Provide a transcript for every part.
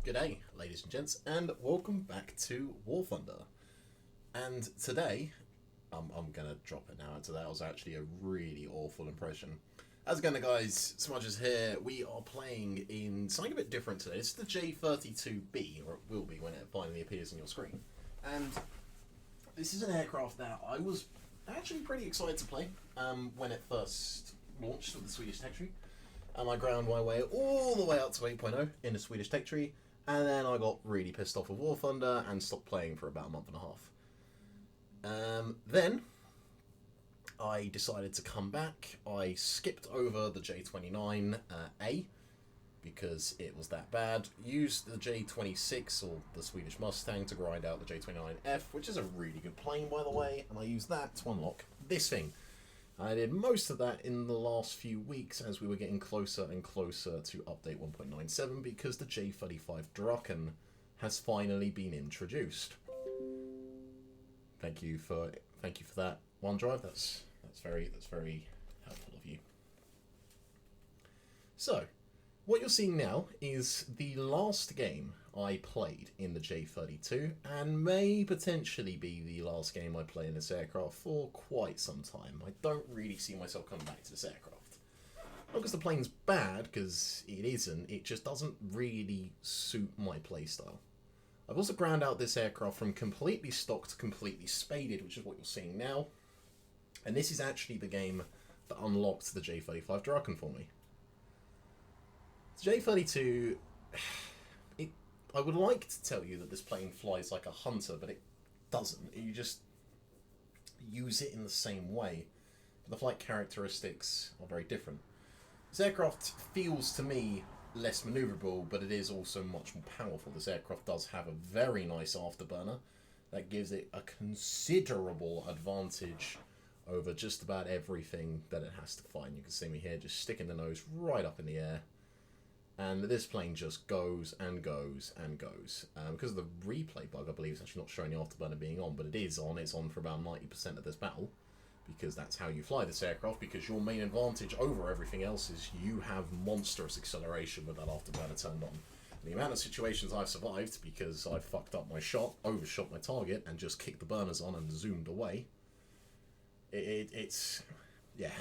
G'day, ladies and gents, and welcome back to War Thunder. And today, I'm gonna drop it now. Today was actually a really awful impression. How's it going, guys? Smudges here. We are playing in something a bit different today. It's the J32B, or it will be when it finally appears on your screen. And this is an aircraft that I was actually pretty excited to play when it first launched with the Swedish tech tree. And I ground my way all the way up to 8.0 in the Swedish tech tree. And then I got really pissed off with War Thunder and stopped playing for about a month and a half. Then I decided to come back. I skipped over the J29A because it was that bad. Used the J26 or the Swedish Mustang to grind out the J29F, which is a really good plane, by the way. And I used that to unlock this thing. I did most of that in the last few weeks as we were getting closer and closer to update 1.97 because the J35 Draken has finally been introduced. Thank you for that, OneDrive. That's very helpful of you. So, what you're seeing now is the last game I played in the J32 and may potentially be the last game I play in this aircraft for quite some time. I don't really see myself coming back to this aircraft. Not because the plane's bad, because it isn't, it just doesn't really suit my playstyle. I've also ground out this aircraft from completely stock to completely spaded, which is what you're seeing now. And this is actually the game that unlocked the J35 Draken for me. The J32, I would like to tell you that this plane flies like a hunter, but it doesn't. You just use it in the same way. But the flight characteristics are very different. This aircraft feels to me less manoeuvrable, but it is also much more powerful. This aircraft does have a very nice afterburner that gives it a considerable advantage over just about everything that it has to find. You can see me here just sticking the nose right up in the air. And this plane just goes and goes and goes. Because of the replay bug, I believe it's actually not showing the afterburner being on, but it is on. It's on for about 90% of this battle, because that's how you fly this aircraft, because your main advantage over everything else is you have monstrous acceleration with that afterburner turned on. And the amount of situations I've survived because I fucked up my shot, overshot my target, and just kicked the burners on and zoomed away. It's yeah,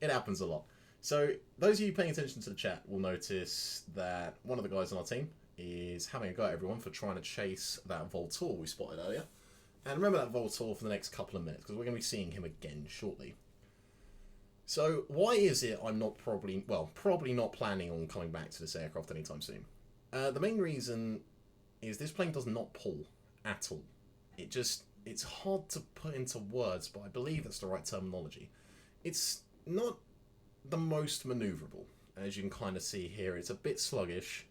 it happens a lot. So, those of you paying attention to the chat will notice that one of the guys on our team is having a go at everyone for trying to chase that Voltor we spotted earlier. And remember that Voltor for the next couple of minutes, because we're going to be seeing him again shortly. So, why is it I'm not probably not planning on coming back to this aircraft anytime soon? The main reason is this plane does not pull at all. It's hard to put into words, but I believe that's the right terminology. It's not the most manoeuvrable. As you can kind of see here, it's a bit sluggish,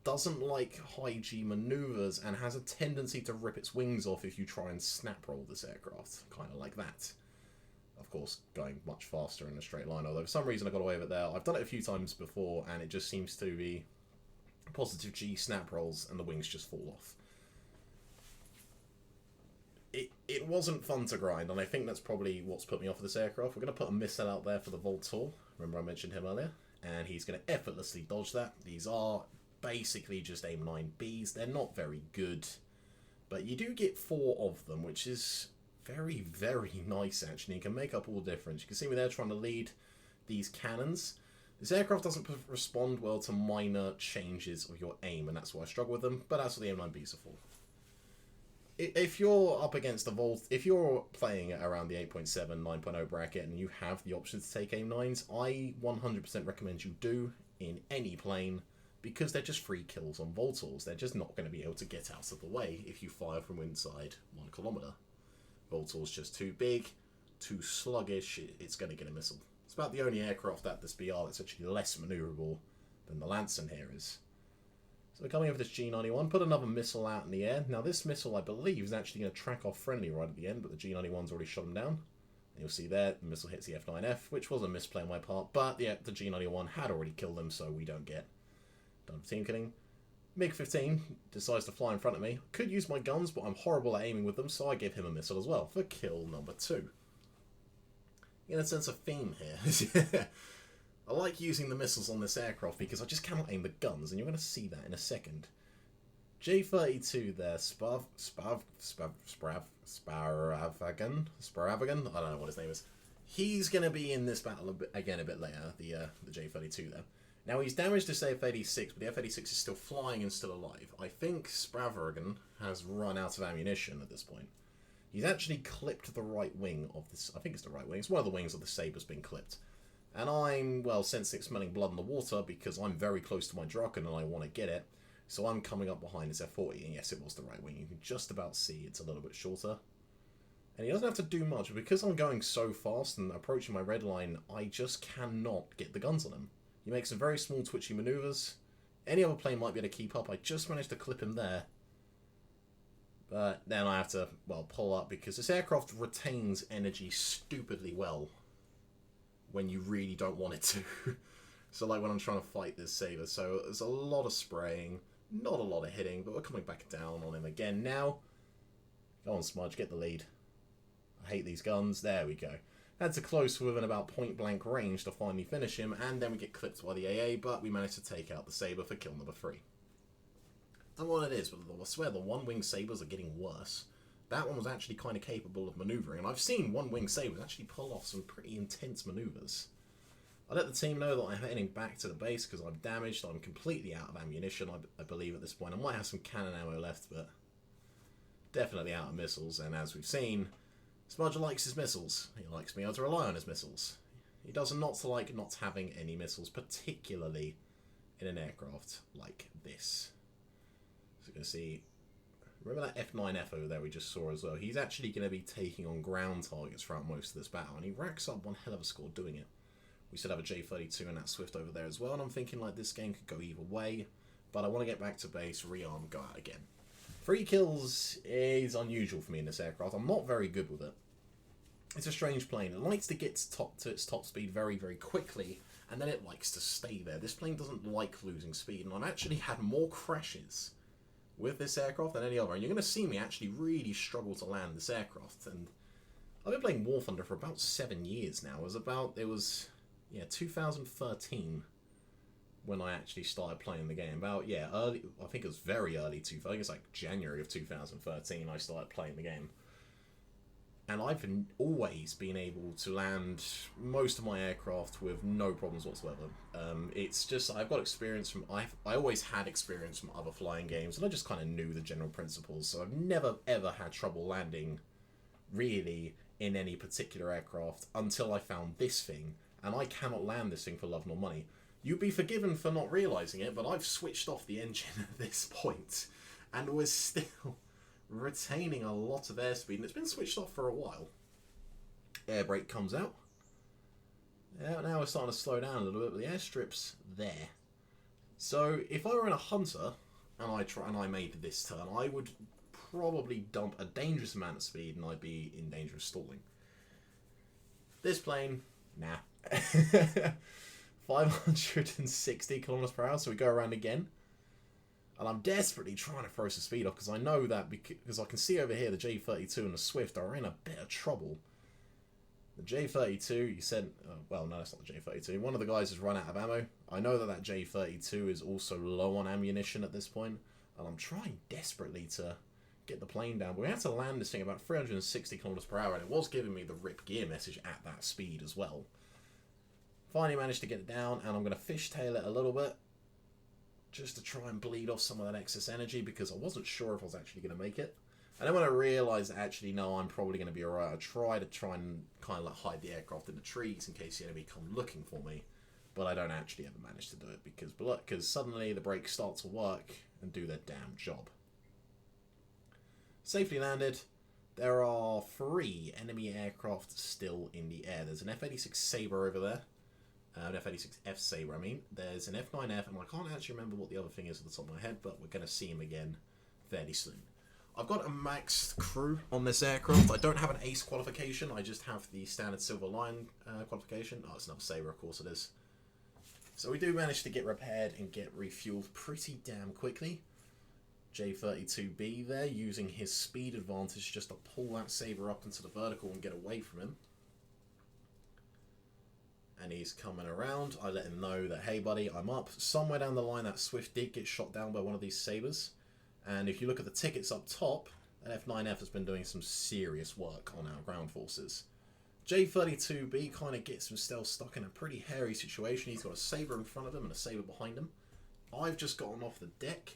doesn't like high G maneuvers, and has a tendency to rip its wings off if you try and snap roll this aircraft, kind of like that. Of course, going much faster in a straight line, although for some reason I got away with it there. I've done it a few times before, and it just seems to be positive G snap rolls, and the wings just fall off. It wasn't fun to grind, and I think that's probably what's put me off of this aircraft. We're going to put a missile out there for the Voltor. Remember I mentioned him earlier? And he's going to effortlessly dodge that. These are basically just AIM-9Bs. They're not very good, but you do get 4 of them, which is very, very nice, actually. You can make up all the difference. You can see me there trying to lead these cannons. This aircraft doesn't respond well to minor changes of your aim, and that's why I struggle with them, but that's what the AIM-9Bs are for. If you're up against if you're playing at around the 8.7, 9.0 bracket and you have the option to take AIM-9s, I 100% recommend you do in any plane, because they're just free kills on Voltors. They're just not going to be able to get out of the way if you fire from inside 1 kilometer. Voltor's just too big, too sluggish, it's going to get a missile. It's about the only aircraft at this BR that's actually less manoeuvrable than the Lansen here is. So we're coming over this G91, put another missile out in the air. Now this missile, I believe, is actually going to track off friendly right at the end, but the G91's already shot him down. And you'll see there, the missile hits the F9F, which was a misplay on my part, but yeah, the G91 had already killed him, so we don't get done for team killing. MiG-15 decides to fly in front of me. Could use my guns, but I'm horrible at aiming with them, so I give him a missile as well for kill number 2. In a sense of theme here. I like using the missiles on this aircraft because I just cannot aim the guns, and you're going to see that in a second. J32 there, Sparavagan? I don't know what his name is. He's going to be in this battle again a bit later, the J32 there. Now, he's damaged his F-86, but the F-86 is still flying and still alive. I think Sparavagan has run out of ammunition at this point. He's actually clipped the right wing of this. I think it's the right wing. It's one of the wings of the Saber's been clipped. And I'm, well, sensing smelling blood in the water because I'm very close to my Draken and I want to get it. So I'm coming up behind his F-40. And yes, it was the right wing. You can just about see it's a little bit shorter. And he doesn't have to do much. Because I'm going so fast and approaching my red line, I just cannot get the guns on him. He makes some very small twitchy maneuvers. Any other plane might be able to keep up. I just managed to clip him there. But then I have to, well, pull up because this aircraft retains energy stupidly well when you really don't want it to. So like when I'm trying to fight this Saber. So there's a lot of spraying, not a lot of hitting, but we're coming back down on him again now. Go on, Smudge, get the lead. I hate these guns. There we go. Had to close within about point blank range to finally finish him, and then we get clipped by the AA, but we managed to take out the Saber for kill number 3. I don't know what it is, but I swear the one-wing Sabres are getting worse. That one was actually kind of capable of manoeuvring, and I've seen one-wing Sabres actually pull off some pretty intense manoeuvres. I let the team know that I'm heading back to the base because I'm damaged. I'm completely out of ammunition, I believe, at this point. I might have some cannon ammo left, but definitely out of missiles, and as we've seen, Smudge likes his missiles. He likes being able to rely on his missiles. He does not like not having any missiles, particularly in an aircraft like this. So you can see, remember that F9F over there we just saw as well? He's actually going to be taking on ground targets throughout most of this battle, and he racks up one hell of a score doing it. We still have a J32 and that Swift over there as well, and I'm thinking like this game could go either way, but I want to get back to base, rearm, go out again. 3 kills is unusual for me in this aircraft. I'm not very good with it. It's a strange plane. It likes to get to its top speed very, very quickly, and then it likes to stay there. This plane doesn't like losing speed, and I've actually had more crashes with this aircraft than any other. And you're going to see me actually really struggle to land this aircraft. And I've been playing War Thunder for about 7 years now. It was 2013 when I actually started playing the game. Early, I think it was very early, I think it's like January of 2013 I started playing the game. And I've always been able to land most of my aircraft with no problems whatsoever. It's just, I've got experience from, I always had experience from other flying games, and I just kind of knew the general principles, so I've never ever had trouble landing, really, in any particular aircraft until I found this thing, and I cannot land this thing for love nor money. You'd be forgiven for not realising it, but I've switched off the engine at this point, and we're still retaining a lot of airspeed, and it's been switched off for a while. Air brake comes out. Now we're starting to slow down a little bit, but the airstrip's there. So if I were in a Hunter and I made this turn, I would probably dump a dangerous amount of speed, and I'd be in danger of stalling. This plane, nah. 560 kilometers per hour, so we go around again. And I'm desperately trying to throw some speed off because I know that because I can see over here the J32 and the Swift are in a bit of trouble. The J32, you said, well, no, that's not the J32. One of the guys has run out of ammo. I know that J32 is also low on ammunition at this point, and I'm trying desperately to get the plane down. But we had to land this thing about 360 kilometers per hour, and it was giving me the rip gear message at that speed as well. Finally managed to get it down, and I'm going to fishtail it a little bit, just to try and bleed off some of that excess energy, because I wasn't sure if I was actually going to make it. And then when I realised that actually, no, I'm probably going to be alright, I try and kind of like hide the aircraft in the trees in case the enemy come looking for me. But I don't actually ever manage to do it because suddenly the brakes start to work and do their damn job. Safely landed. There are 3 enemy aircraft still in the air. There's an F-86 Sabre over there. An F-86F Sabre, I mean. There's an F-9F, and I can't actually remember what the other thing is at the top of my head, but we're going to see him again fairly soon. I've got a maxed crew on this aircraft. I don't have an ace qualification, I just have the standard Silver Lion qualification. Oh, it's another Sabre, of course it is. So we do manage to get repaired and get refueled pretty damn quickly. J32B there, using his speed advantage just to pull that Sabre up into the vertical and get away from him. And he's coming around. I let him know that, hey buddy, I'm up. Somewhere down the line that Swift did get shot down by one of these Sabres. And if you look at the tickets up top, F9F has been doing some serious work on our ground forces. J32B kind of gets himself stuck in a pretty hairy situation. He's got a Sabre in front of him and a Sabre behind him. I've just gotten off the deck.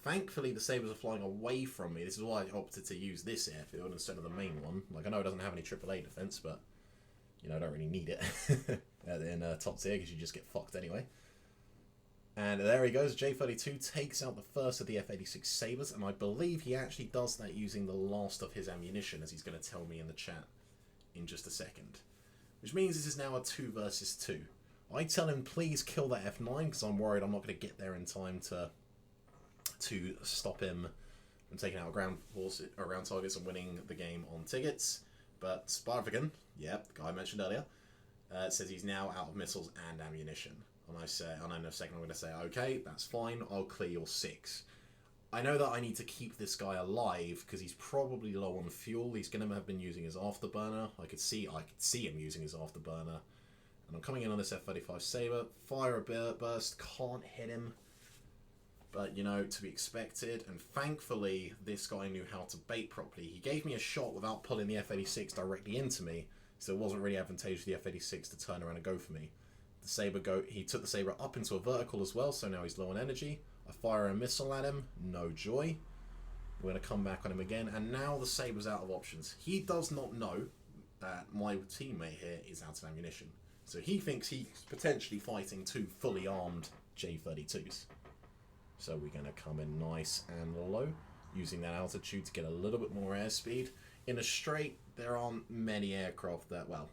Thankfully, the Sabres are flying away from me. This is why I opted to use this airfield instead of the main one. Like, I know it doesn't have any AAA defense, but, you know, I don't really need it in top tier because you just get fucked anyway. And there he goes. J32 takes out the first of the F-86 Sabres, and I believe he actually does that using the last of his ammunition, as he's going to tell me in the chat in just a second. Which means this is now a 2 versus 2. I tell him, please kill that F9, because I'm worried I'm not going to get there in time to stop him from taking out ground targets and winning the game on tickets. But Sparvigan, yep, the guy I mentioned earlier, says he's now out of missiles and ammunition. And I say, and in a second I'm going to say, okay, that's fine, I'll clear your 6. I know that I need to keep this guy alive because he's probably low on fuel. He's going to have been using his afterburner. I could see him using his afterburner. And I'm coming in on this F-35 Sabre. Fire a burst, can't hit him. But, you know, to be expected. And thankfully, this guy knew how to bait properly. He gave me a shot without pulling the F-86 directly into me. So it wasn't really advantageous for the F-86 to turn around and go for me. He took the Sabre up into a vertical as well, so now he's low on energy. I fire a missile at him, no joy. We're going to come back on him again, and now the Sabre's out of options. He does not know that my teammate here is out of ammunition. So he thinks he's potentially fighting 2 fully armed J32s. So we're going to come in nice and low, using that altitude to get a little bit more airspeed. In a straight, there aren't many aircraft that, well,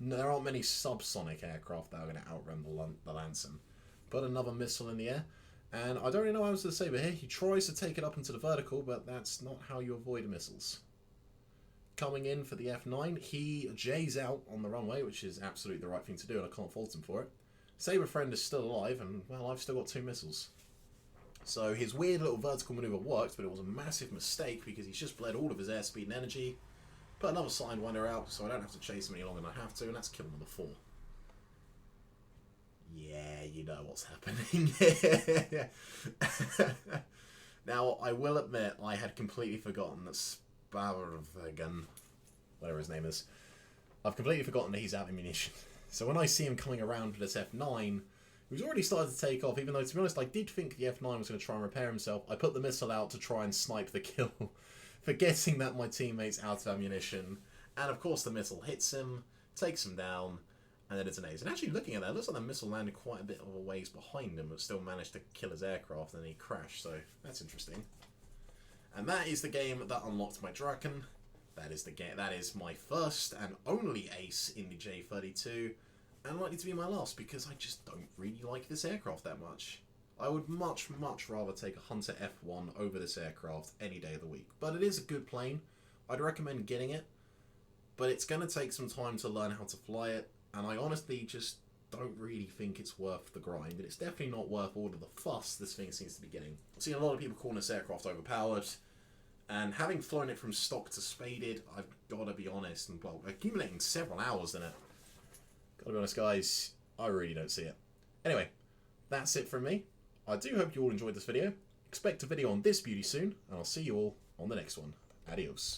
there aren't many subsonic aircraft that are going to outrun the Lansen. Put another missile in the air, and I don't really know what happens to the Sabre here. He tries to take it up into the vertical, but that's not how you avoid missiles. Coming in for the F9, he J's out on the runway, which is absolutely the right thing to do, and I can't fault him for it. Sabre friend is still alive, and, well, I've still got 2 missiles. So his weird little vertical maneuver worked, but it was a massive mistake because he's just bled all of his airspeed and energy. Put another Sidewinder out so I don't have to chase him any longer than I have to, and that's kill number 4. Yeah, you know what's happening. Now, I will admit, I had completely forgotten that Sparvigan, whatever his name is, I've completely forgotten that he's out of ammunition. So when I see him coming around with this F9, he's already started to take off, even though, to be honest, I did think the F9 was going to try and repair himself. I put the missile out to try and snipe the kill, forgetting that my teammate's out of ammunition. And of course the missile hits him, takes him down, and then detonates. And actually looking at that, it looks like the missile landed quite a bit of a ways behind him, but still managed to kill his aircraft, and he crashed, so that's interesting. And that is the game that unlocked my Draken. That is the game. That is my first and only ace in the J32, and likely to be my last, because I just don't really like this aircraft that much. I would much, much rather take a Hunter F1 over this aircraft any day of the week. But it is a good plane. I'd recommend getting it. But it's going to take some time to learn how to fly it. And I honestly just don't really think it's worth the grind. And it's definitely not worth all of the fuss this thing seems to be getting. I've seen a lot of people calling this aircraft overpowered. And having flown it from stock to spaded, I've got to be honest. And, well, accumulating several hours in it. Got to be honest, guys, I really don't see it. Anyway, that's it from me. I do hope you all enjoyed this video. Expect a video on this beauty soon, and I'll see you all on the next one. Adios.